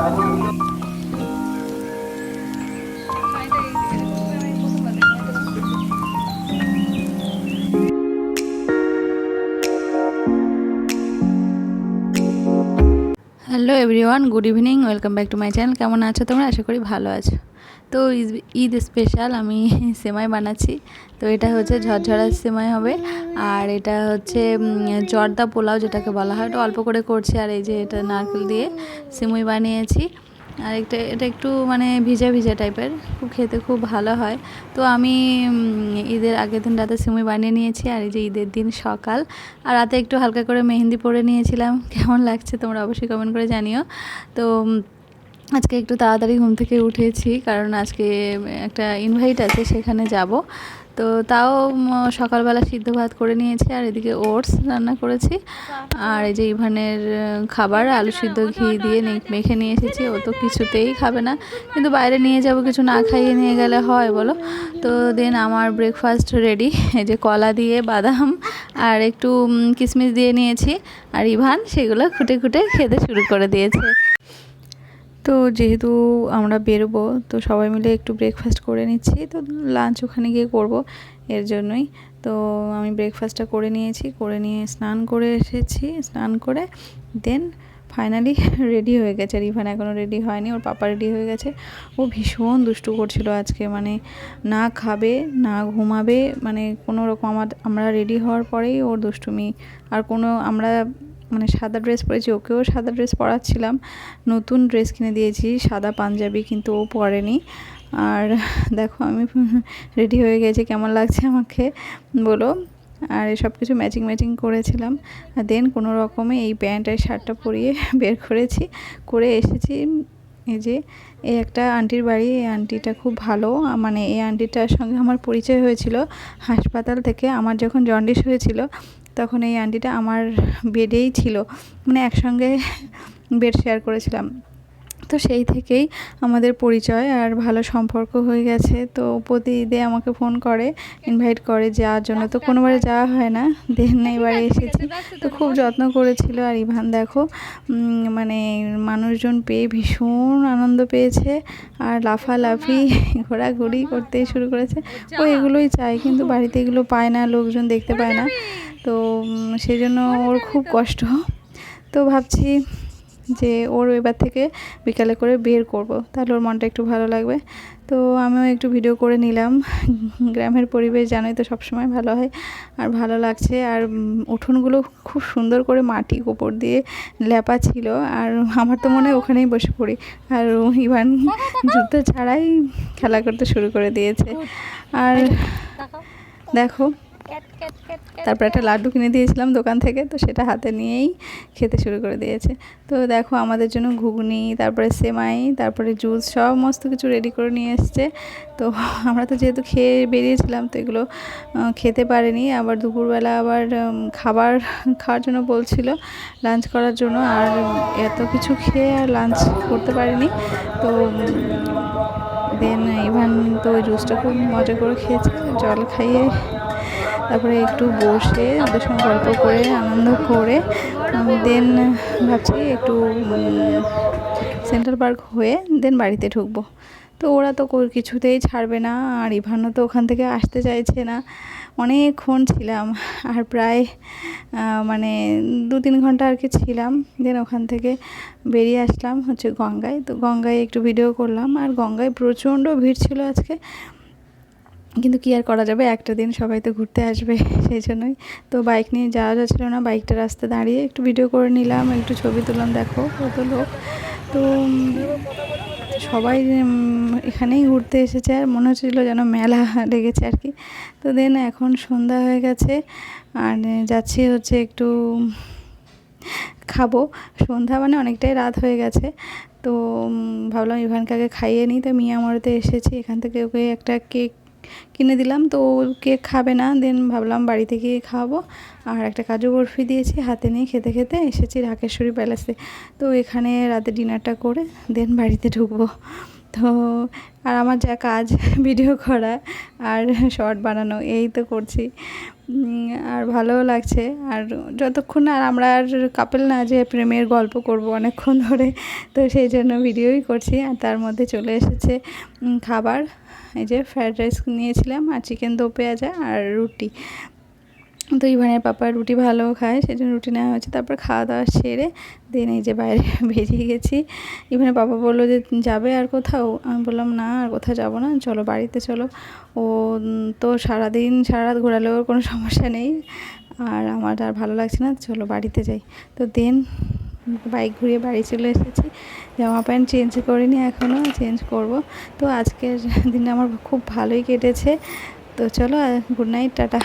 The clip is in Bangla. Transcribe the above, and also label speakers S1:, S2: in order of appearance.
S1: Hello everyone, good evening, welcome back to my channel. কেমন আছো তোমরা? আশা করি ভালো আছো। তো ঈদ স্পেশাল আমি সেমাই বানাচ্ছি। তো এটা হচ্ছে ঝরঝরা সেমাই হবে, আর এটা হচ্ছে জর্দা পোলাও যেটাকে বলা হয়, এটা অল্প করে করছি। আর এই যে এটা নারকেল দিয়ে সিমুই বানিয়েছি। আর এটা একটু মানে ভিজা ভিজা টাইপের, খুব খেতে খুব ভালো হয়। তো আমি ঈদের আগের দিন রাতে সিমুই বানিয়ে নিয়েছি, আর এই যে ঈদের দিন সকাল আর রাতে একটু হালকা করে মেহেন্দি পরে নিয়েছিলাম। কেমন লাগছে তোমরা অবশ্যই কমেন্ট করে জানিও। তো আজকে একটু তাড়াতাড়ি ঘুম থেকে উঠেছি, কারণ আজকে একটা ইনভাইট আছে, সেখানে যাব। তো তাও সকালবেলা সিদ্ধ ভাত করে নিয়েছি, আর এদিকে ওটস রান্না করেছি। আর এই যে ইভানের খাবার আলু সিদ্ধ ঘি দিয়ে মেখে নিয়ে এসেছি। ও তো কিছুতেই খাবে না, কিন্তু বাইরে নিয়ে যাব, কিছু না খাইয়ে নিয়ে গেলে হয় বলো? তো দেন আমার ব্রেকফাস্ট রেডি। এই যে কলা দিয়ে বাদাম আর একটু কিশমিশ দিয়ে নিয়েছি, আর ইভান সেগুলো খুঁটে খুঁটে খেতে শুরু করে দিয়েছে। তো যেহেতু আমরা বেরোবো, তো সবাই মিলে একটু ব্রেকফাস্ট করে নিচ্ছি। তো লাঞ্চ ওখানে গিয়ে করব, এর জন্যই। তো আমি ব্রেকফাস্টটা করে নিয়েছি, করে নিয়ে স্নান করে এসেছি। স্নান করে দেন ফাইনালি রেডি হয়ে গেছে। আর ইভান এখনও রেডি হয়নি, ওর পাপা রেডি হয়ে গেছে। ও ভীষণ দুষ্টু করছিল আজকে, মানে না খাবে না ঘুমাবে, মানে কোনো রকম আমরা রেডি হওয়ার পরেই ওর দুষ্টুমি। আর আমরা মানে সাদা ড্রেস পরেছি, ওকেও সাদা ড্রেস পরাচ্ছিলাম। নতুন ড্রেস কিনে দিয়েছি সাদা পাঞ্জাবি, কিন্তু ও পরেনি। আর দেখো আমি রেডি হয়ে গেছি, কেমন লাগছে আমাকে বলো। আর সব কিছু ম্যাচিং করেছিলাম। আর দেন কোনো রকমে এই প্যান্ট আর শার্টটা পরিয়ে বের করেছি, করে এসেছি। এই যে এই একটা আন্টির বাড়ি, এই আন্টিটা খুব ভালো, মানে এই আন্টিটার সঙ্গে আমার পরিচয় হয়েছিল হাসপাতাল থেকে। আমার যখন জন্ডিস হয়েছিল, তখন এই আন্টিটা আমার বেডেই ছিল, মানে একসঙ্গে বেড শেয়ার করেছিলাম। তো সেই থেকেই আমাদের পরিচয় আর ভালো সম্পর্ক হয়ে গেছে। তো প্রতি ঈদে আমাকে ফোন করে, ইনভাইট করে যাওয়ার জন্য। তো কোনোবারে যাওয়া হয় না, দেন এবারে এসেছি। তো খুব যত্ন করেছিল। আর ইভান দেখো মানে মানুষজন পেয়ে ভীষণ আনন্দ পেয়েছে, আর লাফালাফি ঘোরাঘুরি করতে শুরু করেছে। ও এগুলোই চায়, কিন্তু বাড়িতে এগুলো পায় না, লোকজন দেখতে পায় না। তো সেই জন্য ওর খুব কষ্ট। তো ভাবছি যে ওর এবার থেকে বিকালে করে বের করব, তাহলে ওর মনটা একটু ভালো লাগবে। তো আমিও একটু ভিডিও করে নিলাম। গ্রামের পরিবেশ জানোই তো সবসময় ভালো হয়, আর ভালো লাগছে। আর উঠোনগুলো খুব সুন্দর করে মাটি গোবর দিয়ে লেপা ছিল, আর আমার তো মনে হয় ওখানেই বসে পড়ি। আর ইভান জুতো ছাড়াই খেলা করতে শুরু করে দিয়েছে। আর দেখো তারপর একটা লাড্ডু কিনে দিয়েছিলাম দোকান থেকে, তো সেটা হাতে নিয়েই খেতে শুরু করে দিয়েছে। তো দেখো আমাদের জন্য ঘুগনি, তারপরে সেমাই, তারপরে জুস, সমস্ত কিছু রেডি করে নিয়ে এসছে। তো আমরা তো যেহেতু খেয়ে বেরিয়েছিলাম, তো এগুলো খেতে পারিনি। আবার দুপুরবেলা আবার খাওয়ার জন্য বলছিল, লাঞ্চ করার জন্য। আর এত কিছু খেয়ে আর লাঞ্চ করতে পারিনি। তো দেন ইভান তো ওই জুসটা খুব মজা করে খেয়েছে, জল খাইয়ে তারপরে একটু বসে ওদের সঙ্গে গল্প করে আনন্দ করে দেন ভাবছি একটু সেন্ট্রাল পার্ক হয়ে দেন বাড়িতে ঢুকবো। তো ওরা তো কিছুতেই ছাড়বে না, আর ইভানও তো ওখান থেকে আসতে চাইছে না। অনেকক্ষণ ছিলাম, আর প্রায় মানে 2-3 ঘন্টা আর কি ছিলাম। দেন ওখান থেকে বেরিয়ে আসলাম হচ্ছে গঙ্গায়। তো গঙ্গায় একটু ভিডিও করলাম, আর গঙ্গায় প্রচণ্ড ভিড় ছিল আজকে। কিন্তু কি আর করা যাবে, একটা দিন সবাই তো ঘুরতে আসবে, সেই জন্যই। তো বাইক নিয়ে যাওয়া যাচ্ছিলো না, বাইকটা রাস্তায় দাঁড়িয়ে একটু ভিডিও করে নিলাম, একটু ছবি তুললাম। দেখো কত লোক। তো সবাই এখানেই ঘুরতে এসেছে, আর মনে হচ্ছিলো যেন মেলা লেগেছে আর কি। তো দেন এখন সন্ধ্যা হয়ে গেছে, আর যাচ্ছি হচ্ছে একটু খাবো। সন্ধ্যা মানে অনেকটাই রাত হয়ে গেছে। তো ভাবলাম ইভানকে আগে খাইয়ে নিই। তো মিয়ামরিতে এসেছি, এখান থেকে ওকে একটা কেক কিনে দিলাম। তো কেক খাবে না, দেন ভাবলাম বাড়ি থেকেই খাওয়াবো। আর একটা কাজু বরফি দিয়েছি, হাতে নিয়ে খেতে খেতে এসেছি ঢাকেশ্বরী প্যালেসে। তো এখানে রাতে ডিনারটা করে দেন বাড়িতে ঢুকবো। তো আর আমার যা কাজ ভিডিও করা আর শর্ট বানানো এই তো করছি। আর ভালোও লাগছে। আর যতক্ষণ আর আমরা আর কাপল না যে প্রেমের গল্প করব অনেকক্ষণ ধরে, তো সেই জন্য ভিডিওই করছি। আর তার মধ্যে চলে এসেছে খাবার। এই যে ফ্রায়েড রাইস নিয়েছিলাম আর চিকেন দো পেঁয়াজা আর রুটি। তো ইভানের পাপা রুটি ভালো খায়, সেই জন্য রুটি নেওয়া হয়েছে। তারপর খাওয়া দাওয়া সেরে দেন এই যে বাইরে বেরিয়ে গেছি। ইভানের পাপা বললো যে যাবে আর কোথাও, আমি বললাম না আর কোথাও যাবো না, চলো বাড়িতে চলো। ও তো সারা রাত ঘোরালেও কোনো সমস্যা নেই, আর আমার আর ভালো লাগছে না, চলো বাড়িতে যাই। তো দেন বাইক ঘুরিয়ে বাড়ি চলে এসেছি। জামা প্যান্ট চেঞ্জ করিনি, এখনও চেঞ্জ করব। তো আজকের দিনটা আমার খুব ভালোই কেটেছে। তো চলো, গুড নাইট, টাটা।